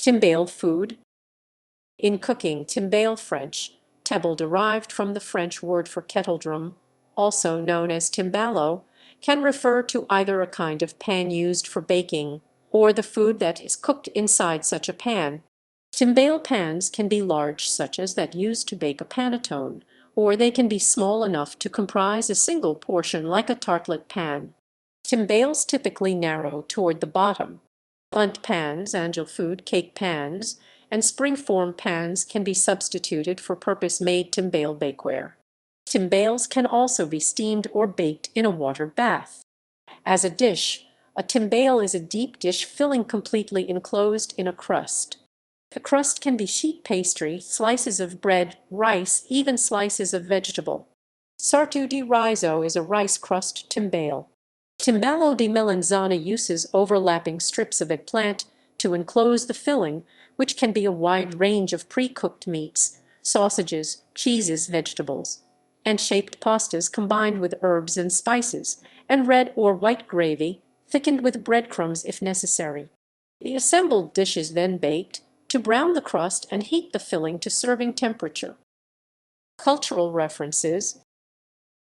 Timbale food. In cooking, timbale French, table derived from the French word for kettledrum, also known as timballo, can refer to either a kind of pan used for baking or the food that is cooked inside such a pan. Timbale pans can be large, such as that used to bake a panettone, or they can be small enough to comprise a single portion like a tartlet pan. Timbales typically narrow toward the bottom. Bundt pans, angelfood cake pans, and springform pans can be substituted for purpose-made timbale bakeware. Timbales can also be steamed or baked in a water bath. As a dish, a timbale is a deep dish filling completely enclosed in a crust. The crust can be sheet pastry, slices of bread, rice, even slices of vegetable. Sartu di Riso is a rice crust timbale. Timballo di Melanzana uses overlapping strips of eggplant to enclose the filling, which can be a wide range of pre-cooked meats, sausages, cheeses, vegetables, and shaped pastas combined with herbs and spices, and red or white gravy, thickened with breadcrumbs if necessary. The assembled dish is then baked to brown the crust and heat the filling to serving temperature. Cultural references.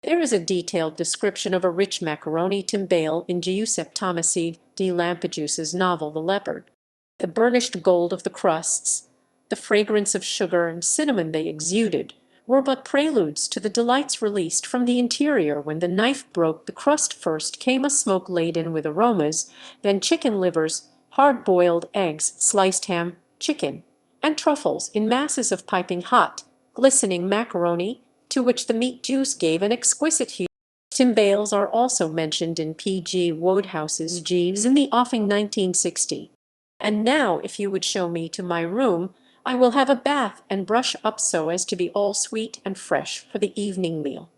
There is a detailed description of a rich macaroni timbale in Giuseppe Tomasi di Lampedusa's novel The Leopard. The burnished gold of the crusts, the fragrance of sugar and cinnamon they exuded, were but preludes to the delights released from the interior when the knife broke the crust. First came a smoke laden with aromas, then chicken livers, hard-boiled eggs, sliced ham, chicken, and truffles in masses of piping hot, glistening macaroni, to which the meat juice gave an exquisite hue. Timbales are also mentioned in P.G. Wodehouse's Jeeves in the Offing 1960. And now, if you would show me to my room, I will have a bath and brush up so as to be all sweet and fresh for the evening meal.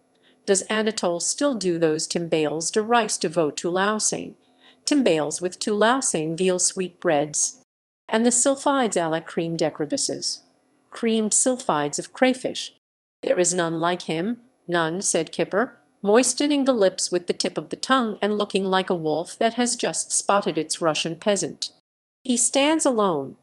Does Anatole still do those timbales de rice de veau Toulousain, timbales with Toulousain veal sweetbreads, and the sylphides à la crème d'écrevisses, creamed sylphides of crayfish? There is none like him, none, said Kipper, moistening the lips with the tip of the tongue and looking like a wolf that has just spotted its Russian peasant. He stands alone,